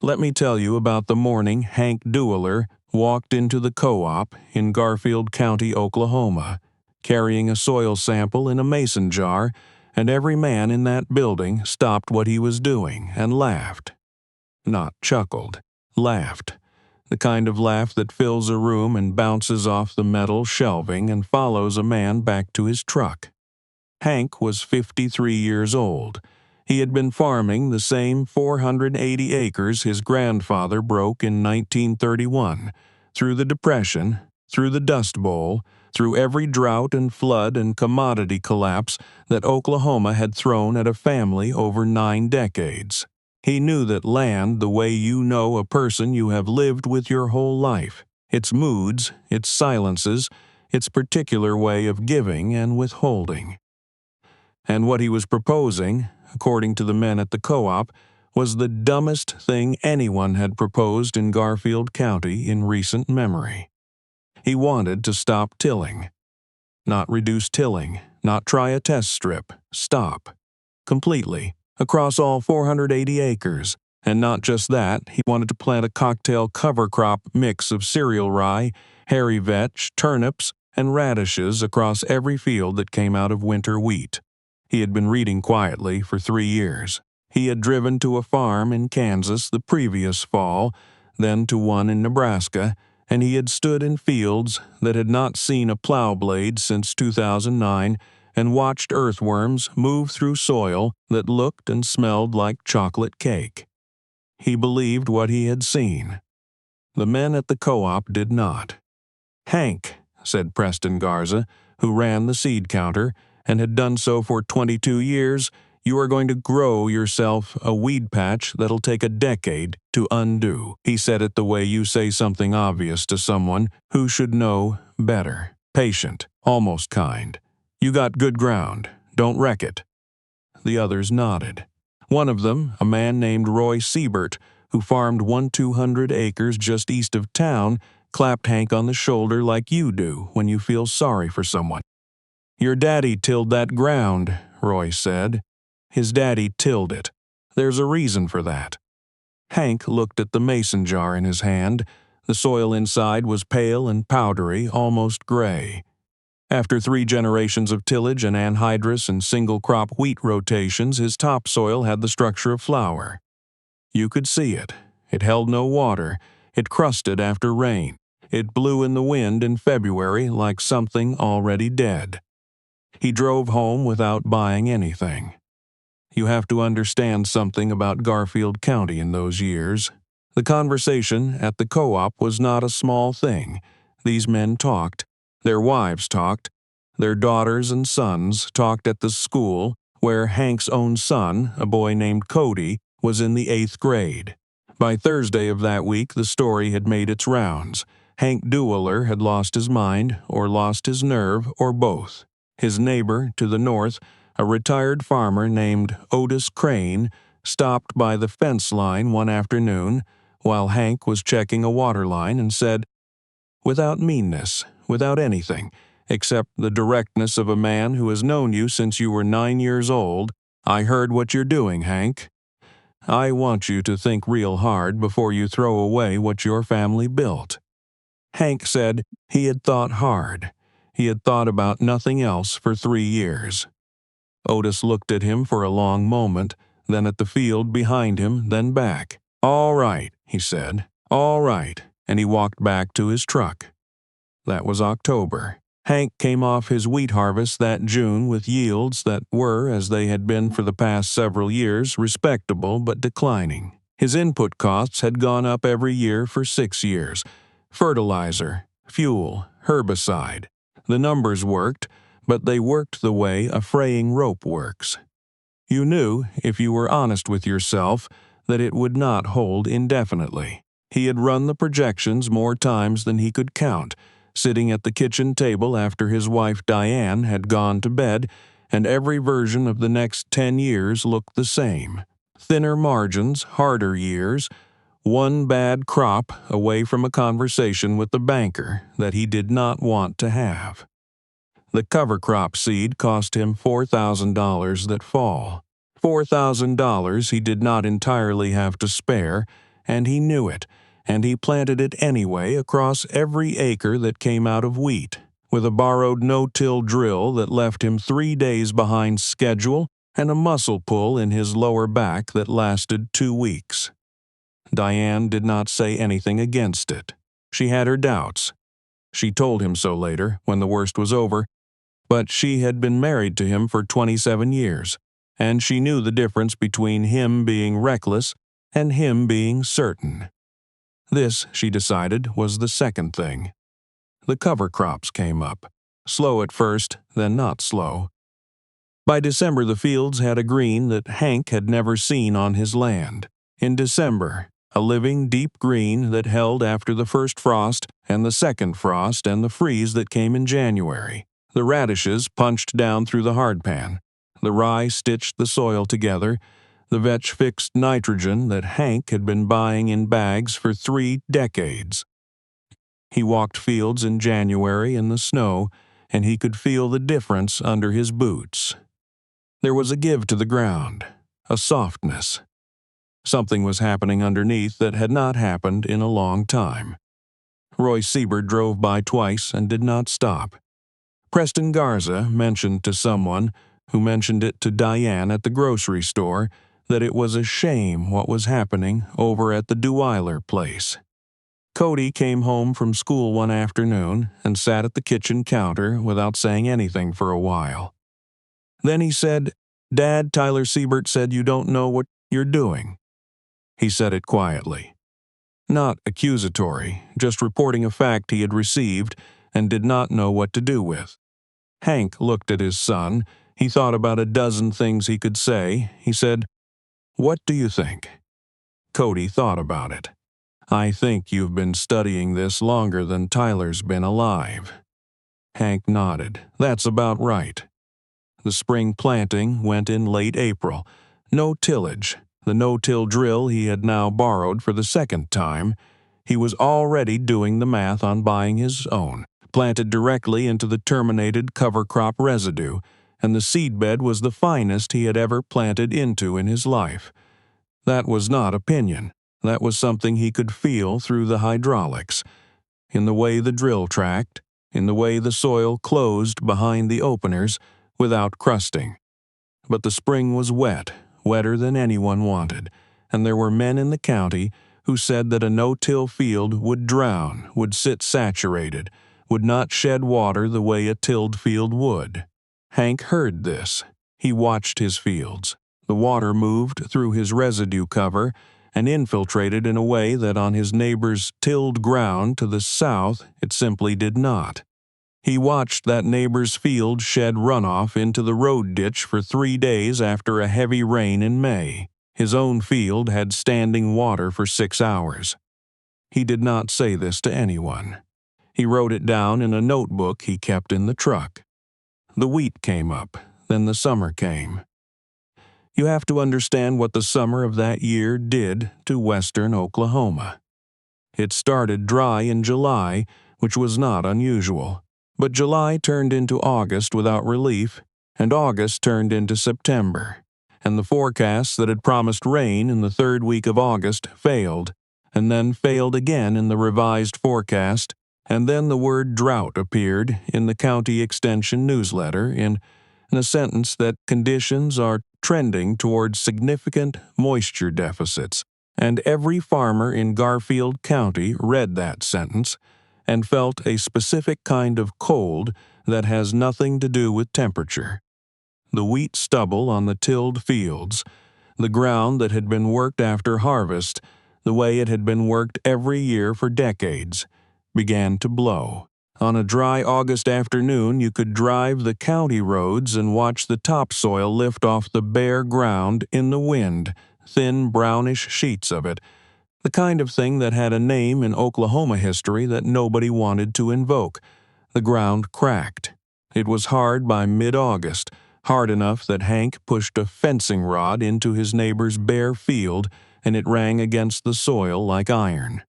Let me tell you about the morning Hank Dewiler walked into the co-op in Garfield County, Oklahoma, carrying a soil sample in a mason jar, and every man in that building stopped what he was doing and laughed. Not chuckled, laughed. The kind of laugh that fills a room and bounces off the metal shelving and follows a man back to his truck. Hank was 53 years old. He had been farming the same 480 acres his grandfather broke in 1931, through the Depression, through the Dust Bowl, through every drought and flood and commodity collapse that Oklahoma had thrown at a family over 9 decades. He knew that land the way you know a person you have lived with your whole life, its moods, its silences, its particular way of giving and withholding. And what he was proposing, according to the men at the co-op, was the dumbest thing anyone had proposed in Garfield County in recent memory. He wanted to stop tilling. Not reduce tilling, not try a test strip, stop. Completely, across all 480 acres. And not just that, he wanted to plant a cocktail cover crop mix of cereal rye, hairy vetch, turnips, and radishes across every field that came out of winter wheat. He had been reading quietly for 3 years. He had driven to a farm in Kansas the previous fall, then to one in Nebraska, and he had stood in fields that had not seen a plow blade since 2009 and watched earthworms move through soil that looked and smelled like chocolate cake. He believed what he had seen. The men at the co-op did not. "Hank," said Preston Garza, who ran the seed counter and had done so for 22 years, "you are going to grow yourself a weed patch that'll take a decade to undo." He said it the way you say something obvious to someone who should know better. Patient, almost kind. "You got good ground. Don't wreck it." The others nodded. One of them, a man named Roy Siebert, who farmed 200 acres just east of town, clapped Hank on the shoulder like you do when you feel sorry for someone. "Your daddy tilled that ground," Roy said. "His daddy tilled it. There's a reason for that." Hank looked at the mason jar in his hand. The soil inside was pale and powdery, almost gray. After 3 generations of tillage and anhydrous and single-crop wheat rotations, his topsoil had the structure of flour. You could see it. It held no water. It crusted after rain. It blew in the wind in February like something already dead. He drove home without buying anything. You have to understand something about Garfield County in those years. The conversation at the co-op was not a small thing. These men talked. Their wives talked. Their daughters and sons talked at the school where Hank's own son, a boy named Cody, was in the 8th grade. By Thursday of that week, the story had made its rounds. Hank Dewiler had lost his mind, or lost his nerve, or both. His neighbor to the north, a retired farmer named Otis Crane, stopped by the fence line one afternoon while Hank was checking a water line and said, without meanness, without anything, except the directness of a man who has known you since you were 9 years old, "I heard what you're doing, Hank. I want you to think real hard before you throw away what your family built." Hank said he had thought hard. He had thought about nothing else for 3 years. Otis looked at him for a long moment, then at the field behind him, then back. "All right," he said. "All right," and he walked back to his truck. That was October. Hank came off his wheat harvest that June with yields that were, as they had been for the past several years, respectable but declining. His input costs had gone up every year for 6 years. Fertilizer, fuel, herbicide. The numbers worked, but they worked the way a fraying rope works. You knew, if you were honest with yourself, that it would not hold indefinitely. He had run the projections more times than he could count, sitting at the kitchen table after his wife Diane had gone to bed, and every version of the next 10 years looked the same. Thinner margins, harder years, one bad crop away from a conversation with the banker that he did not want to have. The cover crop seed cost him $4,000 that fall. $4,000 he did not entirely have to spare, and he knew it, and he planted it anyway across every acre that came out of wheat, with a borrowed no-till drill that left him 3 days behind schedule and a muscle pull in his lower back that lasted 2 weeks. Diane did not say anything against it. She had her doubts. She told him so later, when the worst was over, but she had been married to him for 27 years, and she knew the difference between him being reckless and him being certain. This, she decided, was the second thing. The cover crops came up, slow at first, then not slow. By December, the fields had a green that Hank had never seen on his land. In December, a living, deep green that held after the first frost and the second frost and the freeze that came in January. The radishes punched down through the hardpan. The rye stitched the soil together. The vetch fixed nitrogen that Hank had been buying in bags for 3 decades. He walked fields in January in the snow, and he could feel the difference under his boots. There was a give to the ground, a softness. Something was happening underneath that had not happened in a long time. Roy Sieber drove by twice and did not stop. Preston Garza mentioned to someone, who mentioned it to Diane at the grocery store, that it was a shame what was happening over at the Dewiler place. Cody came home from school one afternoon and sat at the kitchen counter without saying anything for a while. Then he said, "Dad, Tyler Siebert said you don't know what you're doing." He said it quietly. Not accusatory, just reporting a fact he had received and did not know what to do with. Hank looked at his son. He thought about a dozen things he could say. He said, "What do you think?" Cody thought about it. "I think you've been studying this longer than Tyler's been alive." Hank nodded. "That's about right." The spring planting went in late April. No tillage. The no-till drill he had now borrowed for the second time. He was already doing the math on buying his own, planted directly into the terminated cover crop residue, and the seedbed was the finest he had ever planted into in his life. That was not opinion. That was something he could feel through the hydraulics, in the way the drill tracked, in the way the soil closed behind the openers without crusting. But the spring was wet, wetter than anyone wanted, and there were men in the county who said that a no-till field would drown, would sit saturated, would not shed water the way a tilled field would. Hank heard this. He watched his fields. The water moved through his residue cover and infiltrated in a way that on his neighbor's tilled ground to the south it simply did not. He watched that neighbor's field shed runoff into the road ditch for 3 days after a heavy rain in May. His own field had standing water for 6 hours. He did not say this to anyone. He wrote it down in a notebook he kept in the truck. The wheat came up, then the summer came. You have to understand what the summer of that year did to western Oklahoma. It started dry in July, which was not unusual. But July turned into August without relief, and August turned into September, and the forecasts that had promised rain in the 3rd week of August failed, and then failed again in the revised forecast, and then the word drought appeared in the county extension newsletter in a sentence that conditions are trending towards significant moisture deficits, and every farmer in Garfield County read that sentence and felt a specific kind of cold that has nothing to do with temperature. The wheat stubble on the tilled fields, the ground that had been worked after harvest, the way it had been worked every year for decades, began to blow. On a dry August afternoon, you could drive the county roads and watch the topsoil lift off the bare ground in the wind, thin brownish sheets of it, the kind of thing that had a name in Oklahoma history that nobody wanted to invoke. The ground cracked. It was hard by mid-August, hard enough that Hank pushed a fencing rod into his neighbor's bare field, and it rang against the soil like iron.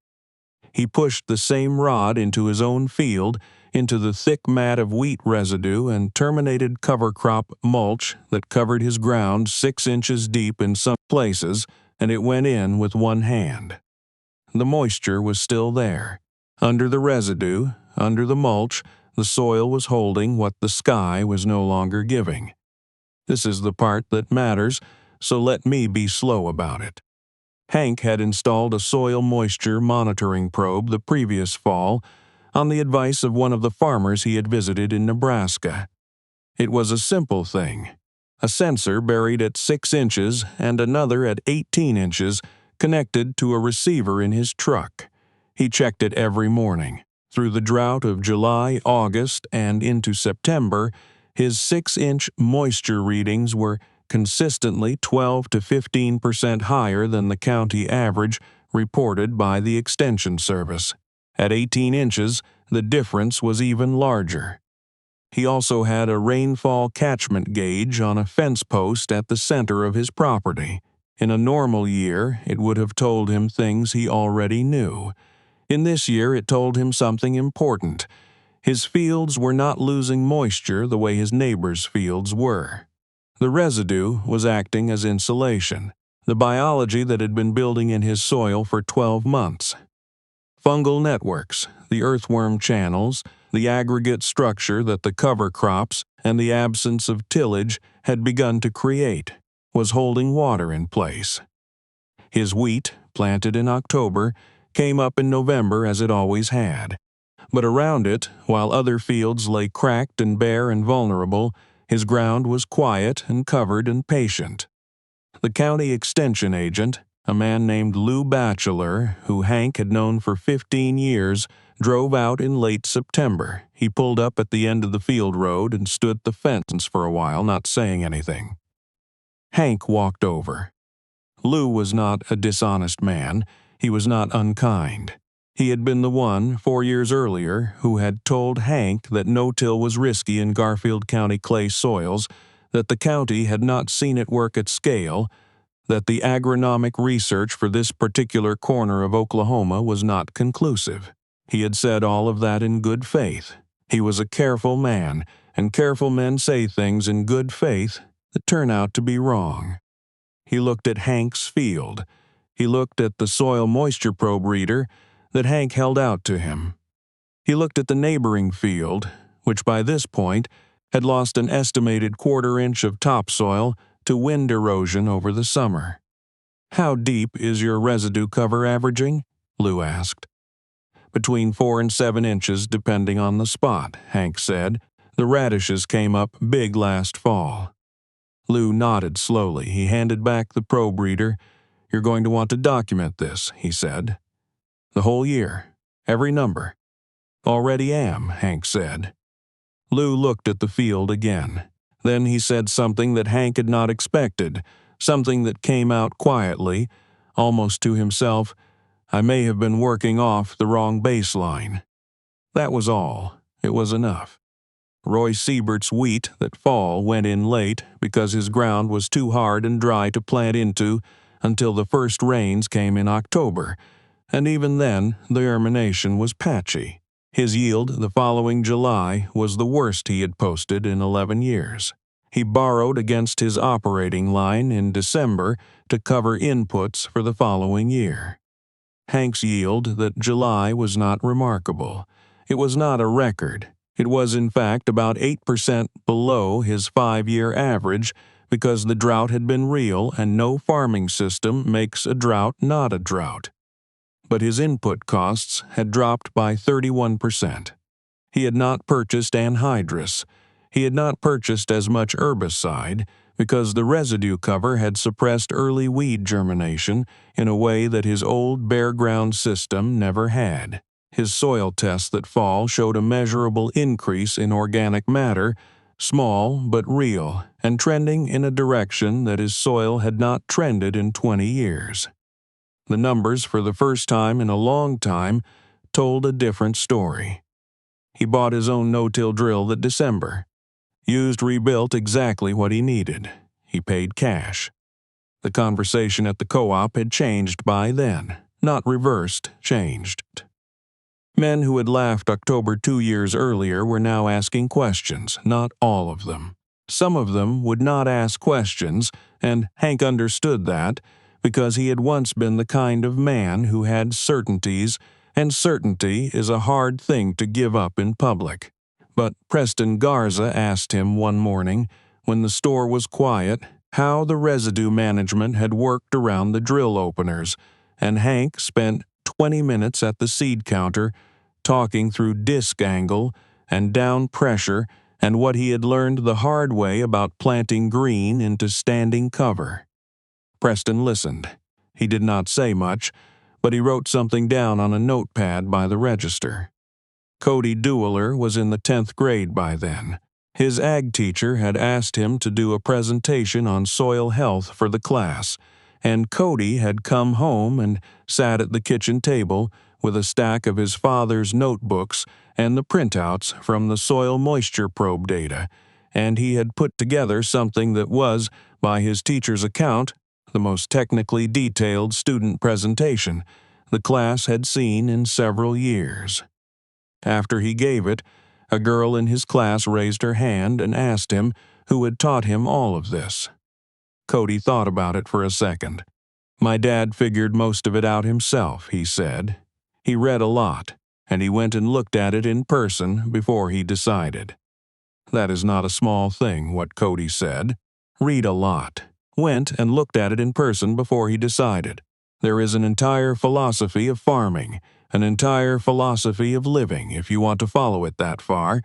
He pushed the same rod into his own field, into the thick mat of wheat residue and terminated cover crop mulch that covered his ground 6 inches deep in some places, and it went in with one hand. the moisture was still there. Under the residue, under the mulch, the soil was holding what the sky was no longer giving. This is the part that matters, so let me be slow about it. Hank had installed a soil moisture monitoring probe the previous fall on the advice of one of the farmers he had visited in Nebraska. It was a simple thing. A sensor buried at 6 inches and another at 18 inches connected to a receiver in his truck. He checked it every morning. Through the drought of July, August, and into September, his 6-inch moisture readings were consistently 12 to 15% higher than the county average reported by the Extension Service. At 18 inches, the difference was even larger. He also had a rainfall catchment gauge on a fence post at the center of his property. In a normal year, it would have told him things he already knew. In this year, it told him something important. His fields were not losing moisture the way his neighbors' fields were. The residue was acting as insulation, the biology that had been building in his soil for 12 months. Fungal networks, the earthworm channels, the aggregate structure that the cover crops and the absence of tillage had begun to create, was holding water in place. His wheat, planted in October, came up in November as it always had. But around it, while other fields lay cracked and bare and vulnerable, his ground was quiet and covered and patient. The county extension agent, a man named Lou Batchelor, who Hank had known for 15 years, drove out in late September. He pulled up at the end of the field road and stood at the fence for a while, not saying anything. Hank walked over. Lou was not a dishonest man. He was not unkind. He had been the one, 4 years earlier, who had told Hank that no-till was risky in Garfield County clay soils, that the county had not seen it work at scale, that the agronomic research for this particular corner of Oklahoma was not conclusive. He had said all of that in good faith. He was a careful man, and careful men say things in good faith that turn out to be wrong. He looked at Hank's field. He looked at the soil moisture probe reader that Hank held out to him. He looked at the neighboring field, which by this point had lost an estimated 1/4 inch of topsoil to wind erosion over the summer. "How deep is your residue cover averaging?" Lou asked. "Between 4 and 7 inches depending on the spot," Hank said. "The radishes came up big last fall." Lou nodded slowly. He handed back the probe reader. "You're going to want to document this," he said. "The whole year. Every number." "Already am," Hank said. Lou looked at the field again. Then he said something that Hank had not expected, something that came out quietly, almost to himself. "I may have been working off the wrong baseline." That was all. It was enough. Roy Siebert's wheat that fall went in late because his ground was too hard and dry to plant into until the first rains came in October, and even then the germination was patchy. His yield the following July was the worst he had posted in 11 years. He borrowed against his operating line in December to cover inputs for the following year. Hank's yield that July was not remarkable. It was not a record. It was in fact about 8% below his 5-year average because the drought had been real and no farming system makes a drought not a drought. But his input costs had dropped by 31%. He had not purchased anhydrous. He had not purchased as much herbicide because the residue cover had suppressed early weed germination in a way that his old bare ground system never had. His soil tests that fall showed a measurable increase in organic matter, small but real, and trending in a direction that his soil had not trended in 20 years. The numbers, for the first time in a long time, told a different story. He bought his own no-till drill that December. Used rebuilt exactly what he needed. He paid cash. The conversation at the co-op had changed by then. Not reversed, changed. Men who had laughed October 2 years earlier were now asking questions, not all of them. Some of them would not ask questions, and Hank understood that, because he had once been the kind of man who had certainties, and certainty is a hard thing to give up in public. But Preston Garza asked him one morning, when the store was quiet, how the residue management had worked around the drill openers, and Hank spent 20 minutes at the seed counter talking through disc angle and down pressure and what he had learned the hard way about planting green into standing cover. Preston listened. He did not say much, but he wrote something down on a notepad by the register. Cody Dewiler was in the 10th grade by then. His ag teacher had asked him to do a presentation on soil health for the class, and Cody had come home and sat at the kitchen table with a stack of his father's notebooks and the printouts from the soil moisture probe data, and he had put together something that was, by his teacher's account, the most technically detailed student presentation the class had seen in several years. After he gave it, a girl in his class raised her hand and asked him who had taught him all of this. Cody thought about it for a second. "My dad figured most of it out himself," he said. "He read a lot, and he went and looked at it in person before he decided." That is not a small thing, what Cody said. Read a lot. Went and looked at it in person before he decided. There is an entire philosophy of farming, an entire philosophy of living, if you want to follow it that far,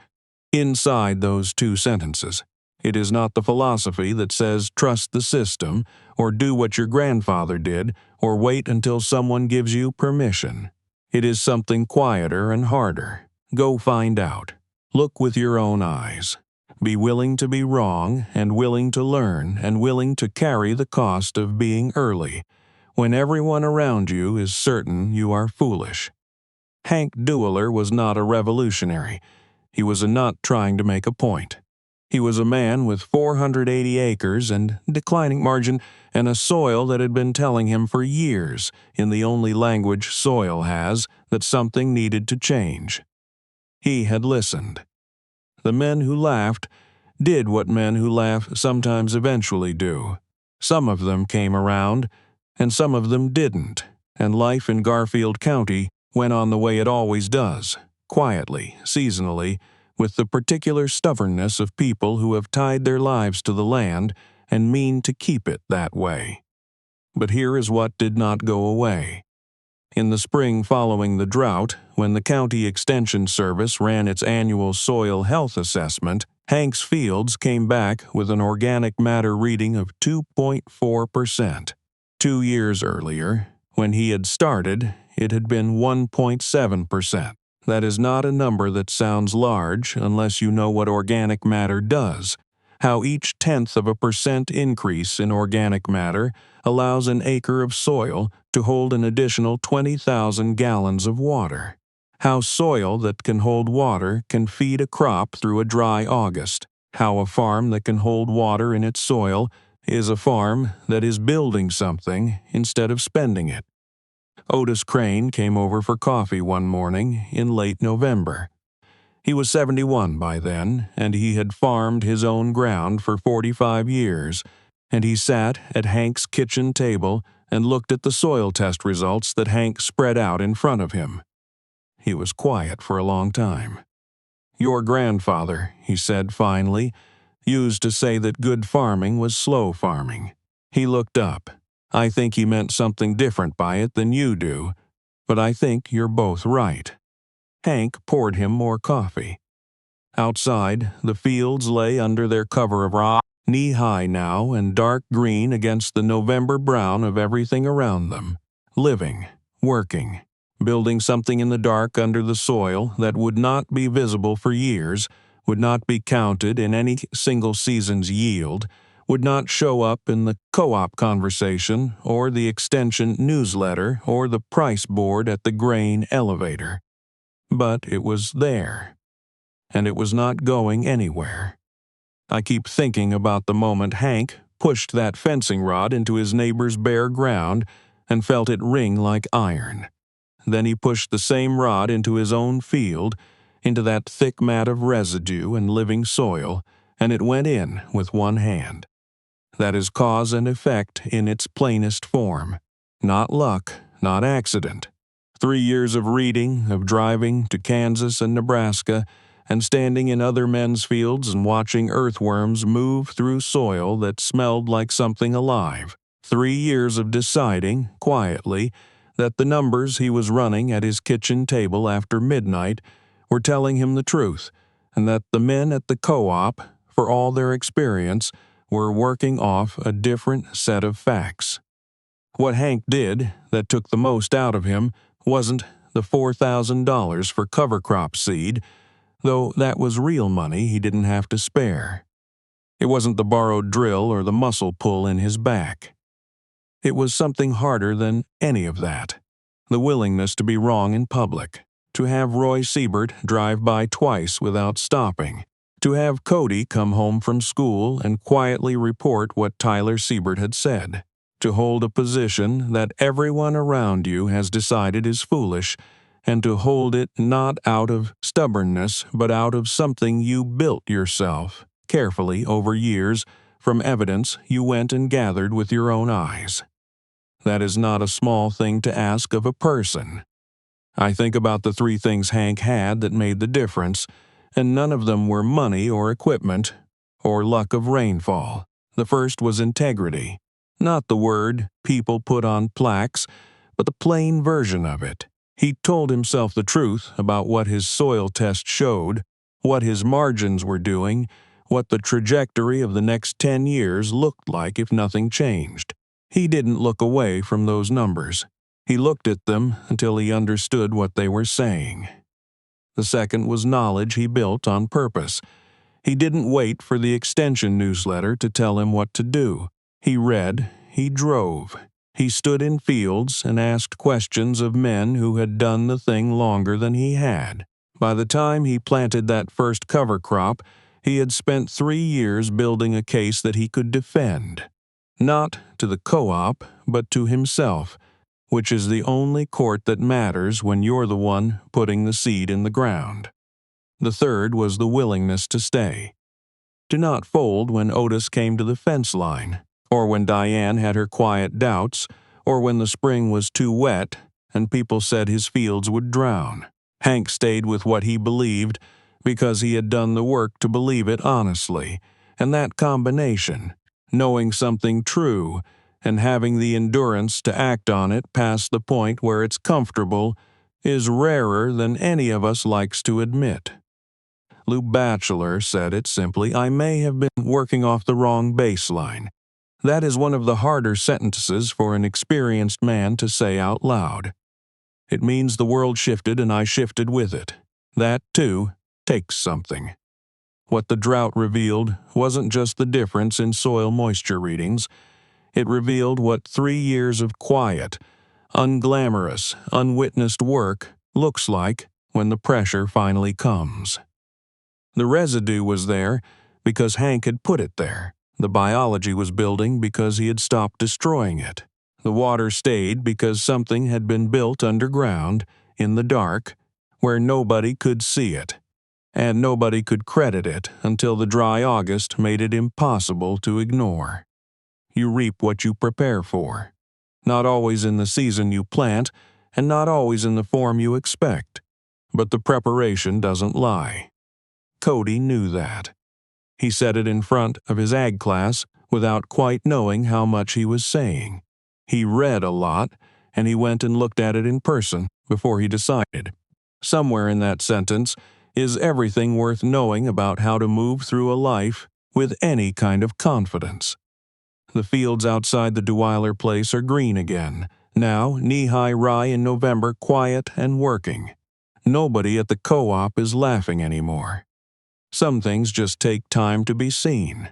inside those two sentences. It is not the philosophy that says trust the system, or do what your grandfather did, or wait until someone gives you permission. It is something quieter and harder. Go find out. Look with your own eyes. Be willing to be wrong, and willing to learn, and willing to carry the cost of being early, when everyone around you is certain you are foolish. Hank Dewiler was not a revolutionary. He was not trying to make a point. He was a man with 480 acres and declining margin and a soil that had been telling him for years, in the only language soil has, that something needed to change. He had listened. The men who laughed did what men who laugh sometimes eventually do. Some of them came around, and some of them didn't, and life in Garfield County went on the way it always does, quietly, seasonally, with the particular stubbornness of people who have tied their lives to the land and mean to keep it that way. But here is what did not go away. In the spring following the drought, when the County Extension Service ran its annual soil health assessment, Hank's fields came back with an organic matter reading of 2.4%. 2 years earlier, when he had started, it had been 1.7%. That is not a number that sounds large unless you know what organic matter does, how each 0.1% increase in organic matter allows an acre of soil to hold an additional 20,000 gallons of water, how soil that can hold water can feed a crop through a dry August, how a farm that can hold water in its soil is a farm that is building something instead of spending it. Otis Crane came over for coffee one morning in late November. He was 71 by then, and he had farmed his own ground for 45 years, and he sat at Hank's kitchen table and looked at the soil test results that Hank spread out in front of him. He was quiet for a long time. "Your grandfather," he said finally, "used to say that good farming was slow farming." He looked up. "I think he meant something different by it than you do, but I think you're both right." Hank poured him more coffee. Outside, the fields lay under their cover of rock, knee-high now and dark green against the November brown of everything around them. Living, working, building something in the dark under the soil that would not be visible for years, would not be counted in any single season's yield, would not show up in the co-op conversation or the extension newsletter or the price board at the grain elevator. But it was there, and it was not going anywhere. I keep thinking about the moment Hank pushed that fencing rod into his neighbor's bare ground and felt it ring like iron. Then he pushed the same rod into his own field, into that thick mat of residue and living soil, and it went in with one hand. That is cause and effect in its plainest form. Not luck, not accident. 3 years of reading, of driving to Kansas and Nebraska, and standing in other men's fields and watching earthworms move through soil that smelled like something alive. 3 years of deciding, quietly, that the numbers he was running at his kitchen table after midnight were telling him the truth, and that the men at the co-op, for all their experience, were working off a different set of facts. What Hank did that took the most out of him wasn't the $4,000 for cover crop seed, though that was real money he didn't have to spare. It wasn't the borrowed drill or the muscle pull in his back. It was something harder than any of that. The willingness to be wrong in public, to have Roy Siebert drive by twice without stopping, to have Cody come home from school and quietly report what Tyler Siebert had said, to hold a position that everyone around you has decided is foolish, and to hold it not out of stubbornness but out of something you built yourself, carefully over years, from evidence you went and gathered with your own eyes. That is not a small thing to ask of a person. I think about the 3 things Hank had that made the difference, and none of them were money or equipment or luck of rainfall. The first was integrity. Not the word people put on plaques, but the plain version of it. He told himself the truth about what his soil test showed, what his margins were doing, what the trajectory of the next 10 years looked like if nothing changed. He didn't look away from those numbers. He looked at them until he understood what they were saying. The second was knowledge he built on purpose. He didn't wait for the extension newsletter to tell him what to do. He read, he drove, he stood in fields and asked questions of men who had done the thing longer than he had. By the time he planted that first cover crop, he had spent 3 years building a case that he could defend. Not to the co-op, but to himself, which is the only court that matters when you're the one putting the seed in the ground. The third was the willingness to stay. To not fold when Otis came to the fence line, or when Diane had her quiet doubts, or when the spring was too wet and people said his fields would drown. Hank stayed with what he believed because he had done the work to believe it honestly, and that combination, knowing something true and having the endurance to act on it past the point where it's comfortable, is rarer than any of us likes to admit. Lou Batchelor said it simply, I may have been working off the wrong baseline. That is one of the harder sentences for an experienced man to say out loud. It means the world shifted and I shifted with it. That, too, takes something. What the drought revealed wasn't just the difference in soil moisture readings. It revealed what 3 years of quiet, unglamorous, unwitnessed work looks like when the pressure finally comes. The residue was there because Hank had put it there. The biology was building because he had stopped destroying it. The water stayed because something had been built underground, in the dark, where nobody could see it, and nobody could credit it until the dry August made it impossible to ignore. You reap what you prepare for. Not always in the season you plant, and not always in the form you expect. But the preparation doesn't lie. Cody knew that. He said it in front of his ag class without quite knowing how much he was saying. He read a lot, and he went and looked at it in person before he decided. Somewhere in that sentence is everything worth knowing about how to move through a life with any kind of confidence. The fields outside the Dewiler place are green again, now knee-high rye in November, quiet and working. Nobody at the co-op is laughing anymore. Some things just take time to be seen.